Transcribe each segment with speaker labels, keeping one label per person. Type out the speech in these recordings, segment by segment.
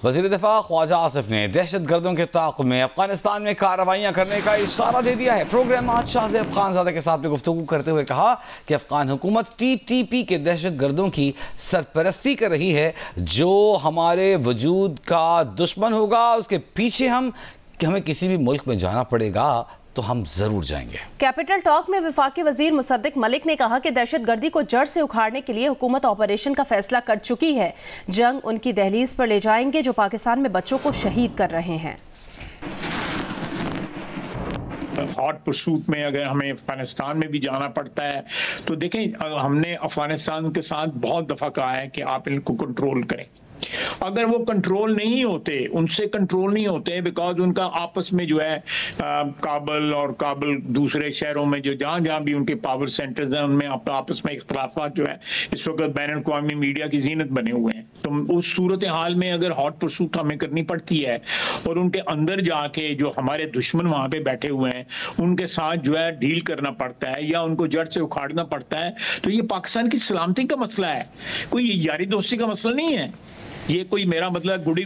Speaker 1: वज़ीर दिफा ख्वाजा आसिफ ने दहशत गर्दों के ताक़ुब में अफगानिस्तान में कार्रवाइयाँ करने का इशारा दे दिया है। प्रोग्राम आज शाहज़ेब खानज़ादा के साथ में गुफ्तगू करते हुए कहा कि अफगान हुकूमत TTP के दहशत गर्दों की सरपरस्ती कर रही है। जो हमारे वजूद का दुश्मन होगा उसके पीछे हमें किसी भी मुल्क में जाना पड़ेगा तो हम जरूर जाएंगे।
Speaker 2: कैपिटल टॉक में वफाकी वजीर मुसद्दिक मलिक ने कहा कि दहशतगर्दी को जड़ से उखाड़ने के लिए हुकूमत ऑपरेशन का फैसला कर चुकी है। जंग उनकी दहलीज पर ले जाएंगे जो पाकिस्तान में बच्चों को शहीद कर रहे हैं।
Speaker 3: हॉट परसूट में अगर हमें अफगानिस्तान में भी जाना पड़ता है तो देखें, हमने अफगानिस्तान के साथ बहुत दफा कहा है कि आप इनको कंट्रोल करें। अगर वो कंट्रोल नहीं होते, उनसे कंट्रोल नहीं होते, बिकॉज उनका आपस में जो है काबुल और काबुल दूसरे शहरों में जो जहाँ जहाँ भी उनके पावर सेंटर्स हैं उनमें आपस में इख्तलाफात जो है इस वक्त बैन अवी मीडिया की जीनत बने हुए हैं। तो उस सूरत हाल में अगर हॉट परसूट हमें करनी पड़ती है और उनके अंदर जाके जो हमारे दुश्मन वहां पे बैठे हुए हैं उनके साथ जो है डील करना पड़ता है या उनको जड़ से उखाड़ना पड़ता है, तो ये पाकिस्तान की सलामती का मसला है, कोई यारी दोस्ती का मसला नहीं है। ये कोई मेरा मतलब गुड़ी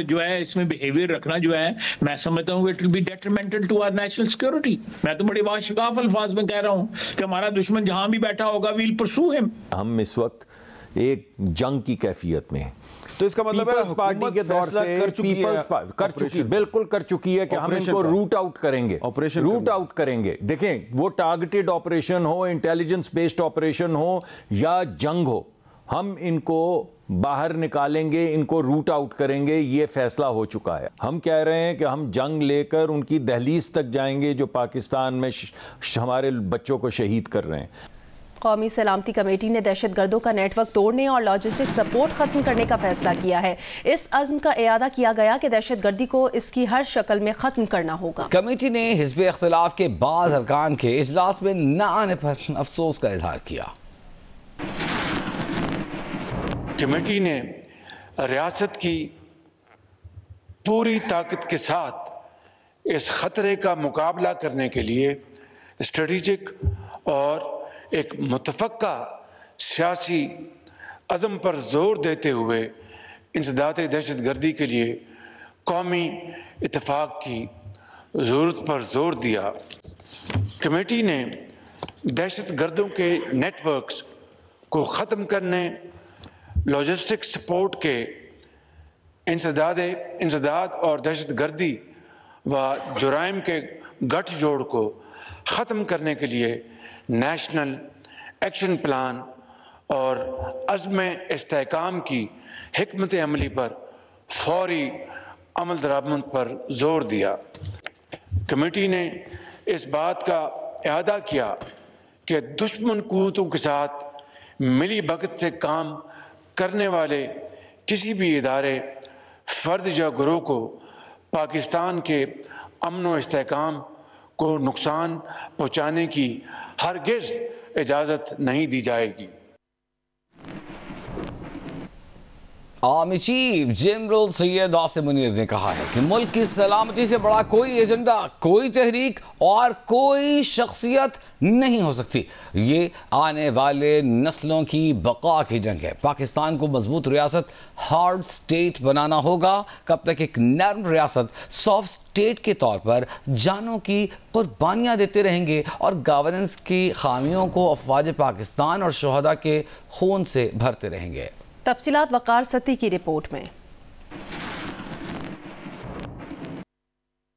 Speaker 3: जो है इसमें बिहेवियर रखना जो है मैं समझता हूँ it will be detrimental to our national security. मैं तो बड़े वाशगाफ अल्फाज में कह रहा हूँ कि हमारा दुश्मन जहां भी बैठा होगा वील परसू हिम।
Speaker 4: हम इस वक्त एक जंग की कैफियत में हैं।
Speaker 5: तो इसका मतलब है
Speaker 4: पार्टी के दौर से बिल्कुल कर चुकी है कि हम इनको रूट आउट करेंगे, रूट आउट करेंगे। देखें, वो टारगेटेड ऑपरेशन हो, इंटेलिजेंस बेस्ड ऑपरेशन हो या जंग हो, हम इनको बाहर निकालेंगे, इनको रूट आउट करेंगे। ये फैसला हो चुका है। हम कह रहे हैं कि हम जंग लेकर उनकी दहलीज तक जाएंगे जो पाकिस्तान में हमारे बच्चों को शहीद कर रहे हैं।
Speaker 2: कौमी सलामती कमेटी ने दहशतगर्दों का नेटवर्क तोड़ने और लॉजिस्टिक सपोर्ट खत्म करने का फैसला किया है। इस अज़्म का इयादा किया गया कि दहशतगर्दी को इसकी हर शक्ल में खत्म करना होगा।
Speaker 1: कमेटी ने हिज़्ब इख्तिलाफ के बाज़ अरकान के इजलास में न आने पर अफसोस का इजहार किया।
Speaker 6: कमेटी ने रियासत की पूरी ताकत के साथ इस खतरे का मुकाबला करने के लिए स्ट्रेटेजिक और एक मुतफ़क्का सियासी अज़म पर जोर देते हुए इंसदाद दहशतगर्दी के लिए कौमी इत्तेफाक की ज़रूरत पर जोर दिया। कमेटी ने दहशतगर्दों के नेटवर्क्स को ख़त्म करने, लॉजिस्टिक सपोर्ट के इंसदाद और दहशतगर्दी व जुराइम के गठजोड़ को ख़त्म करने के लिए नेशनल एक्शन प्लान और अज़्म इस्तेहकाम की हिकमत अमली पर फौरी अमल दरामद पर जोर दिया। कमेटी ने इस बात का इआदा किया कि दुश्मन क़ुव्वतों के साथ मिली भगत से काम करने वाले किसी भी इदारे, फ़र्द या गिरोह को पाकिस्तान के अमन व इस्तेहकाम को नुकसान पहुँचाने की हरगिज़ इजाज़त नहीं दी जाएगी।
Speaker 1: Army chief general Syed Asim Munir ने कहा है कि मुल्क की सलामती से बड़ा कोई एजेंडा, कोई तहरीक और कोई शख्सियत नहीं हो सकती। ये आने वाले नस्लों की बका की जंग है। पाकिस्तान को मजबूत रियासत, हार्ड स्टेट बनाना होगा। कब तक एक नर्म रियासत, सॉफ्ट स्टेट के तौर पर जानों की कुर्बानियाँ देते रहेंगे और गवर्नेंस की खामियों को अफवाज पाकिस्तान और शोहदा के खून से भरते रहेंगे।
Speaker 2: तफसीलात वकार सती की रिपोर्ट में।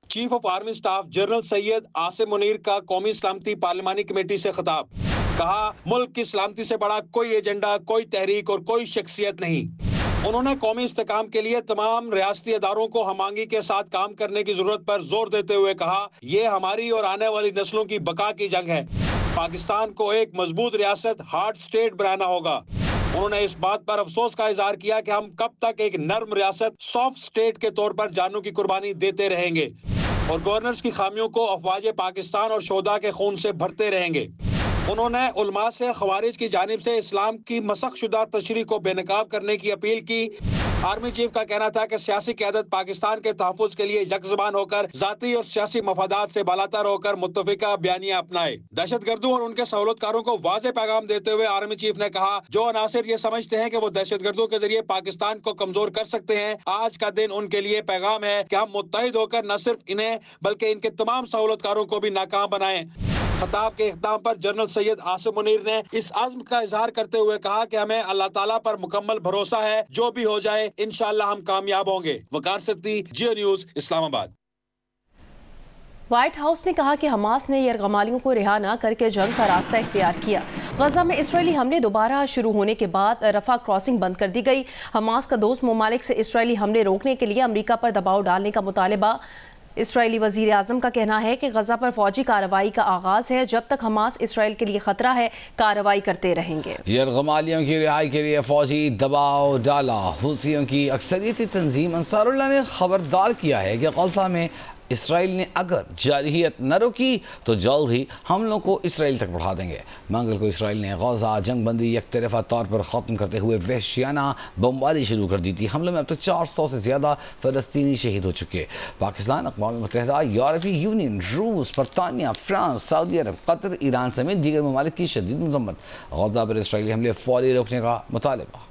Speaker 7: Chief of army staff general Syed Asim Munir का कौमी सलामती पार्लिमानी कमेटी से खिताब। कहा, मुल्क की सलामती से बड़ा कोई एजेंडा, कोई तहरीक और कोई शख्सियत नहीं। उन्होंने कौमी इस्तेहकाम के लिए तमाम रियासती अदारों को हमआंगी के साथ काम करने की जरूरत पर जोर देते हुए कहा, यह हमारी और आने वाली नस्लों की बका की जंग है। पाकिस्तान को एक मजबूत रियासत, हार्ड स्टेट बनाना होगा। उन्होंने इस बात पर अफसोस का इजहार किया कि हम कब तक एक नर्म रियासत, सॉफ्ट स्टेट के तौर पर जानों की कुर्बानी देते रहेंगे और गवर्नर्स की खामियों को अफवाज पाकिस्तान और शोहदा के खून से भरते रहेंगे। उन्होंने उलमा से खवारिज की जानिब से इस्लाम की मसख शुदा तशरीह को बेनकाब करने की अपील की आर्मी चीफ का कहना था कि सियासी क़यादत पाकिस्तान के तहफ़्फ़ुज़ के लिए यकज़बान होकर ज़ाती और सियासी मफादात से बालातर होकर मुत्तफ़िका बयानिया अपनाए। दहशतगर्दों और उनके सहूलतकारों को वाज़ेह पैगाम देते हुए आर्मी चीफ ने कहा, जो अनासिर ये समझते हैं कि वो दहशतगर्दों के जरिए पाकिस्तान को कमजोर कर सकते हैं, आज का दिन उनके लिए पैगाम है कि हम मुत्तहिद होकर न सिर्फ इन्हें बल्कि इनके तमाम सहूलतकारों को भी नाकाम बनाएं। खिताब के इख्तिताम पर जनरल सैयद आसिम मुनीर ने इस आज़्म का इजहार करते हुए कहा कि हमें अल्लाह ताला पर मुकम्मल भरोसा है, जो भी हो जाए इंशाअल्लाह हम कामयाब होंगे। वकार सिद्दी, जियो न्यूज़, इस्लामाबाद।
Speaker 2: व्हाइट हाउस ने कहा कि हमास ने यरगमालियों को रिहा न करके जंग का रास्ता इख्तियार किया। गजा में इसराइली हमले दोबारा शुरू होने के बाद रफा क्रॉसिंग बंद कर दी गई। हमास का दोस्त ममालिक से इसराइली हमले रोकने के लिए अमरीका पर दबाव डालने का मुतालबा। इसराइली वजीर आजम का कहना है कि गजा पर फौजी कार्रवाई का आगाज है, जब तक हमास इसराइल के लिए खतरा है कार्रवाई करते रहेंगे।
Speaker 1: यरगमालियों की रिहाई के लिए फौजी दबाव डाला। हुसियों की अक्सरियती तंजीम अंसारुल्लाह ने खबरदार किया है कि गजा में इसराइल ने अगर जारहियत न रोकी तो जल्द ही हमलों को इसराइल तक बढ़ा देंगे। मंगल को इसराइल ने गजा जंगबंदी एकतरफा तौर पर ख़त्म करते हुए वहशियाना बमबारी शुरू कर दी थी। हमलों में अब तक 400 से ज़्यादा फ़लस्तीनी शहीद हो चुके। पाकिस्तान, अक़वाम मुत्तहिदा, यूरोपीय यूनियन, रूस, बरतानिया, फ्रांस, सऊदी अरब, कतर, ईरान समेत दीगर ममालिक की शदीद मज़म्मत। गजा पर इसराइली हमले फौरी रोकने का मुतालबा।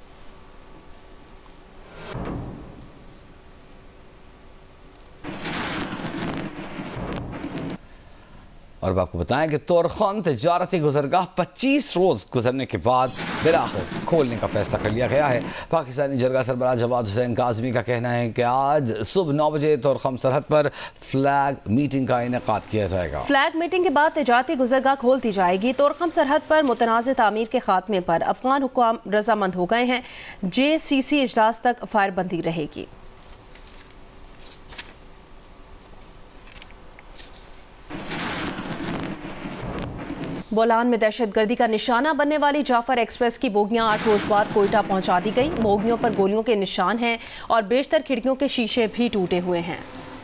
Speaker 1: और अब आपको बताएं कि तोरखान तजारती गुजरगाह 25 रोज़ गुजरने के बाद बिलाखिर खोलने का फैसला कर लिया गया है। पाकिस्तानी जरगा सरबराह जवाद हुसैन काज़मी का कहना है कि आज सुबह 9 बजे तोरखान सरहद पर फ्लैग मीटिंग का इनेकाद किया जाएगा।
Speaker 2: फ्लैग मीटिंग के बाद तजारती गुजरगाह खोल दी जाएगी। तोरखान सरहद पर मुतनाज़ तामीर के खात्मे पर अफगान हुक्काम रजामंद हो गए हैं। JCC इजलास तक फायरबंदी रहेगी। बोलान में दहशतगर्दी का निशाना बनने वाली जाफर एक्सप्रेस की बोगियां 8 रोज बाद कोयटा पहुंचा दी गई। बोगियों पर गोलियों के निशान हैं और बेशतर खिड़कियों के शीशे भी टूटे हुए हैं।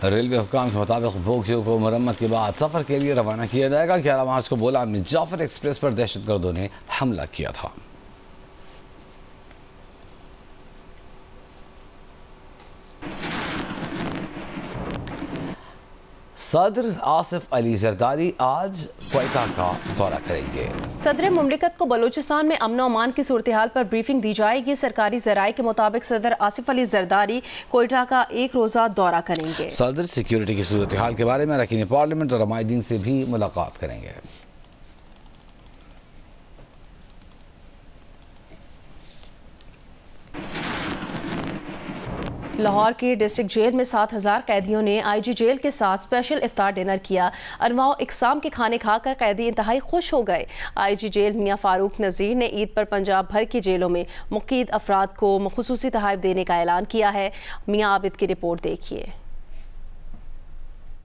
Speaker 1: रेलवे हुक्काम के मुताबिक बोगियों को मरम्मत के बाद सफर के लिए रवाना किया जाएगा। 11 मार्च को बोलान में जाफर एक्सप्रेस पर दहशतगर्दों ने हमला किया था। सदर आसिफ अली जरदारी आज क्वेटा का दौरा करेंगे।
Speaker 2: सदर मुमलिकत को बलूचिस्तान में अमन अमान की सूरत हाल पर ब्रीफिंग दी जाएगी। सरकारी ज़राए के मुताबिक सदर आसिफ अली जरदारी क्वेटा का एक रोज़ा दौरा करेंगे।
Speaker 1: सदर सिक्योरिटी की सूरत हाल के बारे में अरकान पार्लियामेंट और रमायदीन से भी मुलाकात करेंगे।
Speaker 2: लाहौर की डिस्ट्रिक्ट जेल में 7000 कैदियों ने IG जेल के साथ स्पेशल इफ्तार डिनर किया। अनवाओ इकसाम के खाने खाकर कैदी इंतहाई खुश हो गए। IG जेल मियां फारूक नज़ीर ने ईद पर पंजाब भर की जेलों में मुक़ीद अफराद को खुसूसी तहफ़्फ़ुज़ देने का ऐलान किया है। मियां आबिद की रिपोर्ट देखिए।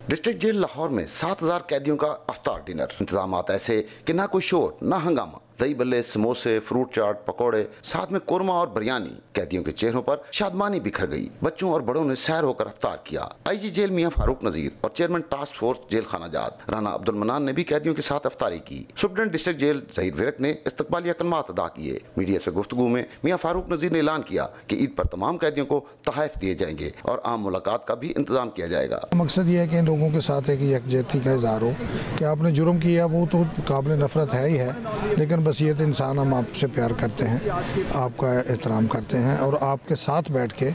Speaker 5: डिस्ट्रिक्ट जेल लाहौर में 7000 कैदियों का अफ्तार डिनर। इंतजाम ऐसे कि ना कोई शोर ना हंगामा, दही बल्ले, समोसे, फ्रूट चाट, पकौड़े, साथ में कोरमा और बिरयानी। कैदियों के चेहरों पर शादमानी बिखर गई। बच्चों और बड़ों ने सैर होकर अफ्तार किया। IG जेल मियां फारूक नज़ीर और चेयरमैन टास्क फोर्स जेल खाना जात राना अब्दुल मनान ने भी कैदियों के साथ अफ्तारी की। Superintendent district jail Zaheer Virk ने इस्तकबालिया कलमात अदा किए। मीडिया से गुफ्तगू में मियां फारूक नज़ीर ने ऐलान किया कि ईद पर तमाम कैदियों को तोहफे दिए जाएंगे और आम मुलाकात का भी इंतजाम किया जाएगा।
Speaker 8: मकसद ये है कि इन लोगों के साथ एक यकजहती का इज़हार हो कि आपने जुर्म किया वो तो काबिल नफरत है ही है, लेकिन बस ये इंसान हम आपसे प्यार करते हैं, आपका एहतराम करते हैं और आपके साथ बैठ के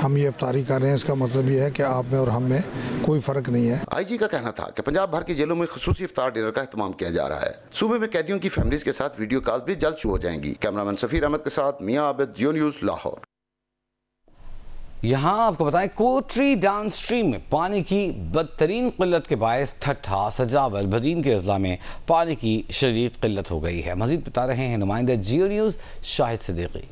Speaker 8: हम ये इफ्तारी कर रहे हैं। इसका मतलब ये है कि आप में और हम में कोई फ़र्क नहीं है।
Speaker 5: IG का कहना था कि पंजाब भर की जेलों में खुसूसी इफ्तार डिनर का एहतमाम किया जा रहा है। सूबे में कैदियों की फैमिलीज के साथ वीडियो कॉल भी जल्द शुरू हो जाएंगी। कैमरामैन सफीर अहमद के साथ मियां आबिद, जियो न्यूज़, लाहौर।
Speaker 1: यहाँ आपको बताएं कोटरी डाउन स्ट्रीम में पानी की बदतरीन किल्लत के बायस ठट्ठा, सजावल, बदीन के अजला में पानी की शदीद किल्लत हो गई है। मजीद बता रहे हैं नुमाइंदा जियो न्यूज़ शाहिद सिद्दीकी।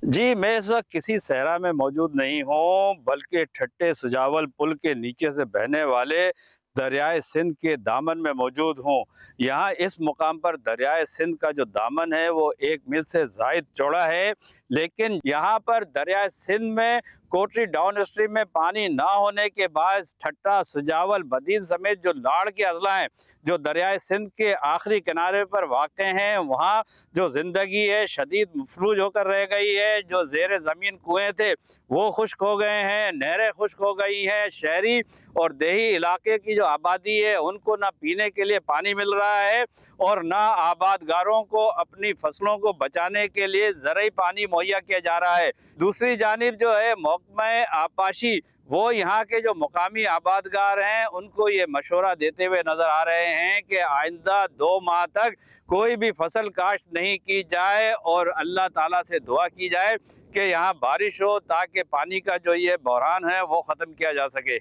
Speaker 9: जी, मैं इस वक्त किसी सहरा में मौजूद नहीं हूँ, बल्कि ठट्टे सजावल पुल के नीचे से बहने वाले दरियाए सिंध के दामन में मौजूद हूँ। यहाँ इस मुकाम पर दरियाए सिंध का जो दामन है वो 1 मील से ज़ायद चौड़ा है। लेकिन यहाँ पर दरिया सिंध में कोटरी डाउन स्ट्रीम में पानी ना होने के बाद ठट्टा, सुजावल, बदीन समेत जो लाड़ के अजला हैं जो दरियाए सिंध के आखिरी किनारे पर वाक़े हैं, वहाँ जो ज़िंदगी है शदीद मफलूज होकर रह गई है। जो ज़ेर ज़मीन कुएँ थे वो खुश्क हो गए हैं, नहरें खुश्क हो गई हैं। शहरी और देही इलाके की जो आबादी है उनको ना पीने के लिए पानी मिल रहा है और ना आबादगारों को अपनी फसलों को बचाने के लिए ज़रई पानी मुहैया किया जा रहा है। दूसरी जानिब जो है महकमा आबपाशी वो यहाँ के जो मुकामी आबादगार हैं उनको ये मशवरा देते हुए नज़र आ रहे हैं कि आइंदा 2 माह तक कोई भी फसल काश्त नहीं की जाए और अल्लाह ताला से दुआ की जाए कि यहाँ बारिश हो ताकि पानी का जो ये बहरान है वो ख़त्म किया जा सके।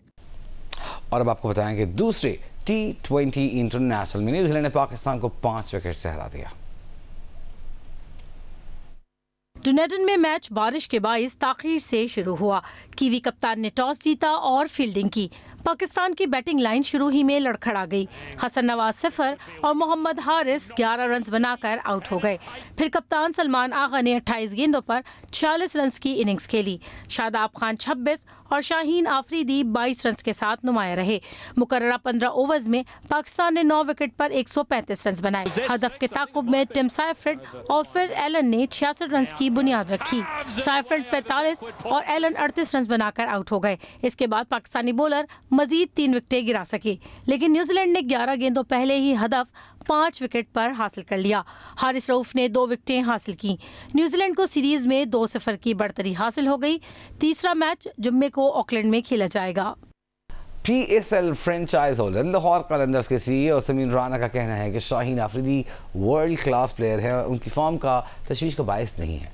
Speaker 1: और अब आपको बताएं कि दूसरे T20 इंटरनेशनल में न्यूजीलैंड ने पाकिस्तान को 5 विकेट से हरा दिया।
Speaker 10: डुनेडन में मैच बारिश के बाइस ताखीर से शुरू हुआ। कीवी कप्तान ने टॉस जीता और फील्डिंग की। पाकिस्तान की बैटिंग लाइन शुरू ही में लड़खड़ा गई। हसन नवाज 0 और मोहम्मद हारिस 11 रन बनाकर आउट हो गए। फिर कप्तान सलमान आगा ने 28 गेंदों पर 46 रन की इनिंग्स खेली। शादाब खान 26 और शाहीन आफरीदी 22 रन के साथ नुमाया रहे। मुकर्ररा 15 ओवर्स में पाकिस्तान ने 9 विकेट पर 135 रन बनाए। हदफ के ताकुब में टिम साइफ्रेड और फिर एलन ने 66 रन की बुनियाद रखी। साइफ्रेड 45 और एलन 38 रन बनाकर आउट हो गए। इसके बाद पाकिस्तानी बॉलर मजीद 3 विकेटें गिरा सके, लेकिन न्यूजीलैंड ने 11 गेंदों पहले ही हदफ 5 विकेट पर हासिल कर लिया। हारिस रऊफ ने 2 विकेटें हासिल की। न्यूजीलैंड को सीरीज में 2-0 की बढ़तरी हासिल हो गई। तीसरा मैच जुम्मे को ऑकलैंड में खेला जाएगा।
Speaker 1: PSL franchise holder Lahore Qalandars के CEO समीन राना का कहना है कि Shaheen Afridi world class player है और उनकी फॉर्म का तशवीश का बायस नहीं है।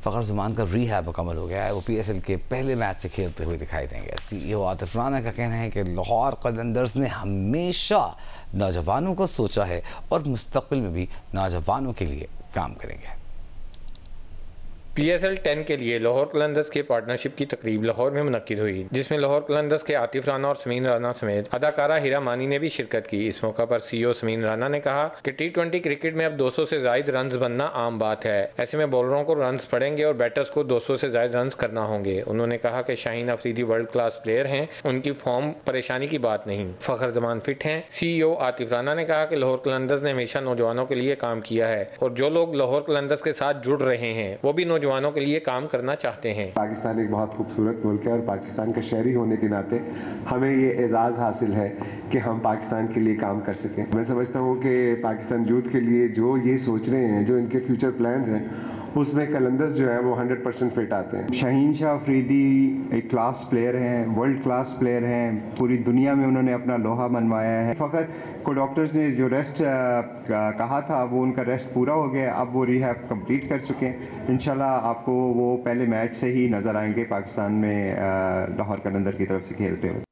Speaker 1: फ़खर ज़मान का रिहैब मुकम्मल हो गया है, वो PSL के पहले मैच से खेलते हुए दिखाई देंगे। CEO आतिफ राना का कहना है कि लाहौर कलंदर्स ने हमेशा नौजवानों को सोचा है और मुस्तक़बिल में भी नौजवानों के लिए काम करेंगे।
Speaker 11: PSL 10 के लिए लाहौर कलंदर्स के पार्टनरशिप की तकरीब लाहौर में मुनक्किद हुई, जिसमें लाहौर कलंदर्स के आतिफ राना और समीन राना समेत अदाकारा हीरा मानी ने भी शिरकत की। इस मौका पर CEO समीन राना ने कहा कि T20 क्रिकेट में अब 200 से ज़ायद रन्स बनना आम बात है। ऐसे में बॉलरों को रन्स पड़ेंगे और बैटर्स को 200 से ज़ायद रन्स करना होंगे। उन्होंने कहा कि Shaheen Afridi world class player हैं, उनकी फॉर्म परेशानी की बात नहीं। फ़खर ज़मान फिट हैं। CEO आतिफ राना ने कहा कि लाहौर कलंदर्स ने हमेशा नौजवानों के लिए काम किया है और जो लोग लाहौर कलंदर्स के साथ जुड़ रहे हैं वो भी नौजवानों के लिए काम करना चाहते हैं। पाकिस्तान एक बहुत खूबसूरत मुल्क है और पाकिस्तान का शहरी होने के नाते हमें ये एजाज़ हासिल है कि हम पाकिस्तान के लिए काम कर सकें। मैं समझता हूँ कि पाकिस्तान यूथ के लिए जो ये सोच रहे हैं, जो इनके फ्यूचर प्लान्स हैं, उसमें कलंदर्स जो है वो 100% फिट आते हैं। शाहीन शाह अफरीदी एक क्लास प्लेयर हैं, वर्ल्ड क्लास प्लेयर हैं, पूरी दुनिया में उन्होंने अपना लोहा मनवाया है। फ़कत को डॉक्टर्स ने जो रेस्ट कहा था वो उनका रेस्ट पूरा हो गया, अब वो रिहैब कंप्लीट कर चुके हैं। इंशाल्लाह आपको वो पहले मैच से ही नज़र आएंगे पाकिस्तान में लाहौर कलंदर की तरफ से खेलते हुए।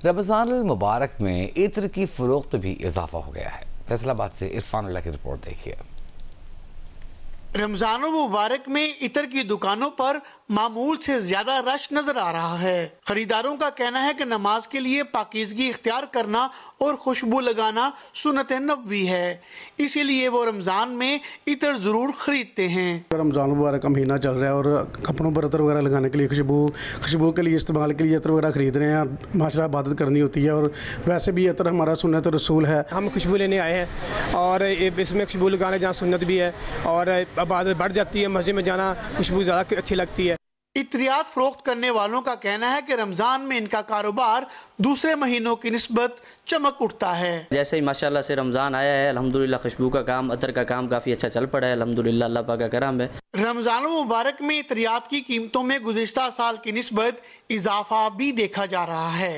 Speaker 1: रमज़ान अल मुबारक में इत्र की फ़रोख्त में भी इजाफा हो गया है। फैसलाबाद से इरफान अल्लाह की रिपोर्ट देखिए।
Speaker 12: रमजान मुबारक में इतर की दुकानों पर मामूल से ज्यादा रश नजर आ रहा है। खरीदारों का कहना है कि नमाज के लिए पाकीज़गी इख्तियार करना और खुशबू लगाना सुन्नत नबवी है, इसीलिए वो रमजान में इतर जरूर खरीदते हैं।
Speaker 13: रमजान मुबारक का महीना चल रहा है और कपड़ों पर इतर वगैरह लगाने के लिए खुशबू के लिए इस्तेमाल के लिए इतर वगैरह खरीद रहे हैं। माशाल्लाह इबादत करनी होती है और वैसे भी इतर हमारा सुन्नत रसूल है।
Speaker 14: हम खुशबू लेने आए हैं और इसमें खुशबू लगाने जहाँ सुन्नत भी है और इबादत बढ़ जाती है। मस्जिद में जाना खुशबू ज़्यादा अच्छी लगती है।
Speaker 12: इत्रियात फरोख्त करने वालों का कहना है कि रमजान में इनका कारोबार दूसरे महीनों की निस्बत चमक उठता है। जैसे ही माशाल्लाह से रमजान आया है, अल्हम्दुलिल्लाह खुशबू का काम, अतर का काम काफी अच्छा चल पड़ा है। अल्हम्दुलिल्लाह अल्लाह पाक का करम है। रमजान मुबारक में इत्रियात की कीमतों में गुज़िश्ता साल की निस्बत इजाफा भी देखा जा रहा है।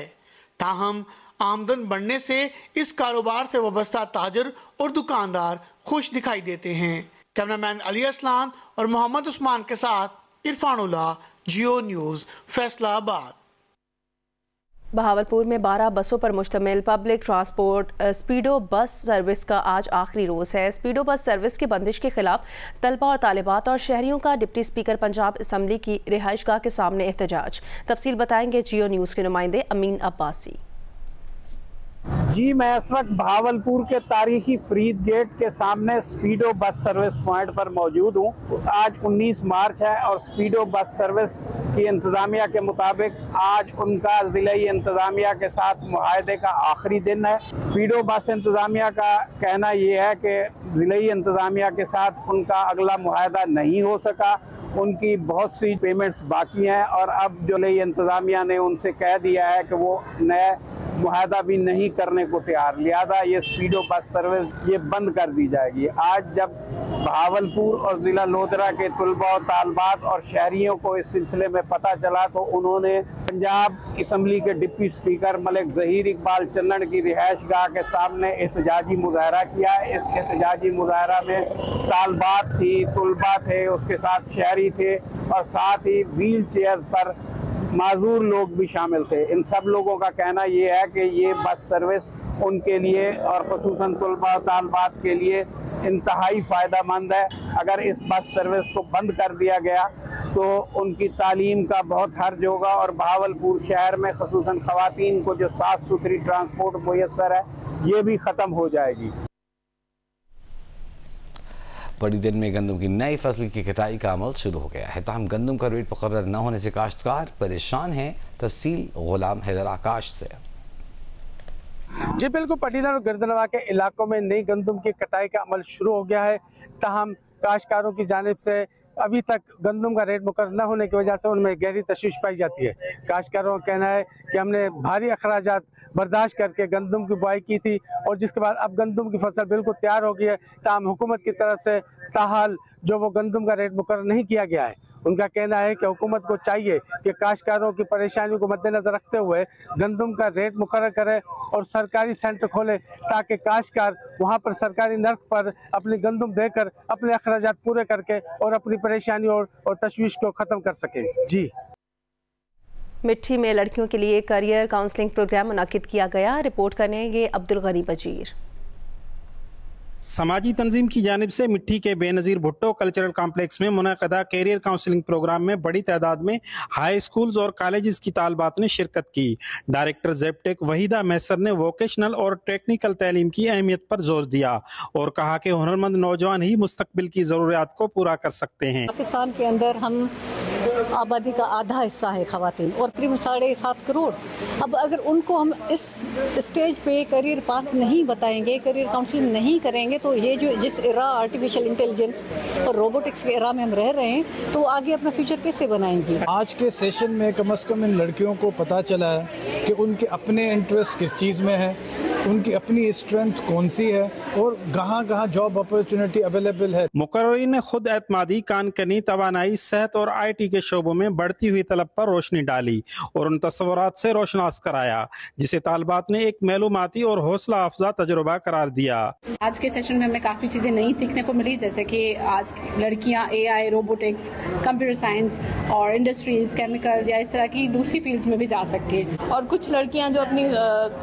Speaker 12: ताहम आमदन बढ़ने से इस कारोबार से वाबस्ता ताजर और दुकानदार खुश दिखाई देते हैं। कैमरामैन अली असलान और मोहम्मद उस्मान के साथ इरफानुल्लाह, जियो न्यूज़, फैसलाबाद।
Speaker 2: बहावलपुर में 12 बसों पर मुश्तमिल पब्लिक ट्रांसपोर्ट स्पीडो बस सर्विस का आज आखिरी रोज़ है। स्पीडो बस सर्विस की बंदिश के खिलाफ तलबा और तालिबात और शहरियों का डिप्टी स्पीकर पंजाब असम्बली की रिहाइशगाह के सामने एहतजाज। तफसील बताएंगे जियो न्यूज़ के नुमाइंदे अमीन अब्बासी।
Speaker 15: जी, मैं इस वक्त भावलपुर के तारीखी फरीद गेट के सामने स्पीडो बस सर्विस पॉइंट पर मौजूद हूँ। आज 19 मार्च है और स्पीडो बस सर्विस की इंतज़ामिया के मुताबिक आज उनका ज़िलाई इंतज़ामिया के साथ मुआहदे का आखिरी दिन है। स्पीडो बस इंतज़ामिया का कहना ये है कि ज़िलाई इंतज़ामिया के साथ उनका अगला मुआहदा नहीं हो सका, उनकी बहुत सी पेमेंट्स बाकी हैं और अब जो ज़िलाई इंतज़ामिया ने उनसे कह दिया है कि वो नए मुआहदा भी नहीं करने को तैयार, लिहाजा ये स्पीडो बस सर्विस ये बंद कर दी जाएगी। आज जब भावलपुर और ज़िला लोधरा के तुलबा और तालबात और शहरियों को इस सिलसिले में पता चला तो उन्होंने पंजाब असम्बली के डिप्टी स्पीकर मलिक ज़हीर इकबाल चन्नन की रिहाइश गाह के सामने एहतजाजी मुजाहरा किया। इस एहतजाजी मुजाहरा में तालबात थी, तुलबा थे, उसके साथ शहरी थे और साथ ही व्हील चेयर पर माजूर लोग भी शामिल थे। इन सब लोगों का कहना ये है कि ये बस सर्विस उनके लिए और ख़ुसूसन तुलबा और तालबात के लिए इंतहाई फ़ायदेमंद है। अगर इस बस सर्विस को बंद कर दिया गया तो उनकी तालीम का बहुत हर्ज होगा और भावलपुर शहर में ख़ुसूसन ख़वातीन को जो साफ़ सुथरी ट्रांसपोर्ट मुयस्सर है ये भी ख़त्म हो जाएगी।
Speaker 1: बड़ी दिन में गंदम की नई फसल की कटाई का अमल शुरू हो गया है, ताहम गंदम का रेट मुकर्रर न होने से काश्तकार परेशान हैं। तफसील गुलाम हैदर आकाश से।
Speaker 15: जी बिल्कुल, पटीदार और गर्दनवा के इलाकों में नई गंदम की कटाई का अमल शुरू हो गया है, ताहम काश्तकारों की जानिब से अभी तक गंदम का रेट मुकर्रर न होने की वजह से उनमें गहरी तशवीश पाई जाती है। काश्तकारों का कहना है कि हमने भारी अखराजात बर्दाश्त करके गंदम की बुआई की थी और जिसके बाद अब गंदम की फसल बिल्कुल तैयार हो गई है, ताहम हुकूमत की तरफ से ताहाल जो वो गंदम का रेट मुकर्रर नहीं किया गया है। उनका कहना है कि हुकूमत को चाहिए कि काश्तकारों की परेशानियों को मद्देनजर रखते हुए गंदम का रेट मुकर्रर करे और सरकारी सेंटर खोले ताकि काश्तकार वहां पर सरकारी नर्ख पर अपनी गंदम देकर अपने अखराजात पूरे करके और अपनी परेशानी और तशवीश को ख़त्म कर सके। जी,
Speaker 2: मिट्टी में लड़कियों के लिए करियर काउंसलिंग प्रोग्राम मुनाकिद किया गया। रिपोर्ट करेंगे अब्दुल गनी बजीर।
Speaker 16: समाजी तंजीम की जानिब से मिट्टी के बेनज़ीर भुट्टो कल्चरल कॉम्प्लेक्स में मुनक़दा कैरियर काउंसलिंग प्रोग्राम में बड़ी तादाद में हाई स्कूल्स और कॉलेजेस की तालबात ने शिरकत की। डायरेक्टर ज़ेबटेक वहीदा मैसर ने वोकेशनल और टेक्निकल तालीम की अहमियत पर जोर दिया और कहा कि हुनरमंद नौजवान ही मुस्तकबिल की ज़रूरियात को पूरा कर सकते हैं।
Speaker 17: पाकिस्तान के अंदर हम आबादी का आधा हिस्सा है ख़वातीन और करीब 7.5 करोड़। अब अगर उनको हम इस स्टेज पे करियर पाथ नहीं बताएंगे, करियर काउंसलिंग नहीं करेंगे तो ये जो जिस एरा आर्टिफिशियल इंटेलिजेंस और रोबोटिक्स के एरा में हम रह रहे हैं तो आगे अपना फ्यूचर कैसे बनाएंगे।
Speaker 18: आज के सेशन में कम से कम इन लड़कियों को पता चला है कि उनके अपने इंटरेस्ट किस चीज़ में है, उनकी अपनी स्ट्रेंथ कौन सी है और कहाँ जॉब अपॉर्चुनिटी अवेलेबल है।
Speaker 16: मुकर्ररीन ने खुद एतमादी, कानकनी, तवानाई, सेहत और IT के शोबों में बढ़ती हुई तलब पर रोशनी डाली और उन तस्वुरात से रोशनास कराया जिसे तालबात ने एक मालूमाती और हौसला अफजा तजुर्बा करार दिया।
Speaker 19: आज के सेशन में हमें काफ़ी चीज़ें नई सीखने को मिली, जैसे कि आज लड़कियां AI, रोबोटिक्स, कंप्यूटर साइंस और इंडस्ट्रीज, केमिकल या इस तरह की दूसरी फील्ड्स में भी जा सकती हैं।
Speaker 20: और कुछ लड़कियां जो अपनी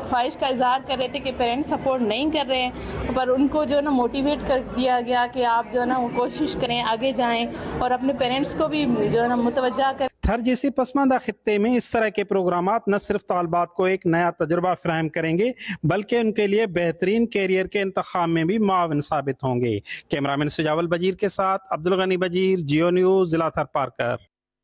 Speaker 20: ख्वाहिश का इजहार कर रहे थे कि पेरेंट्स सपोर्ट नहीं कर रहे हैं, पर उनको जो है ना मोटिवेट कर दिया गया कि आप जो है ना वो कोशिश करें, आगे जाएं और अपने पेरेंट्स को भी जो है ना मुतवज्जा करें।
Speaker 16: थर जैसे पसमानदा खित्ते में इस तरह के प्रोग्रामात न सिर्फ तालबात को एक नया तजुर्बा फराहम करेंगे बल्कि उनके लिए बेहतरीन कैरियर के इंतखाब में भी मुआविन साबित होंगे। कैमरामैन सुजावल बजीर के साथ अब्दुल गनी बजीर, जियो न्यूज़, जिला थर पारकर।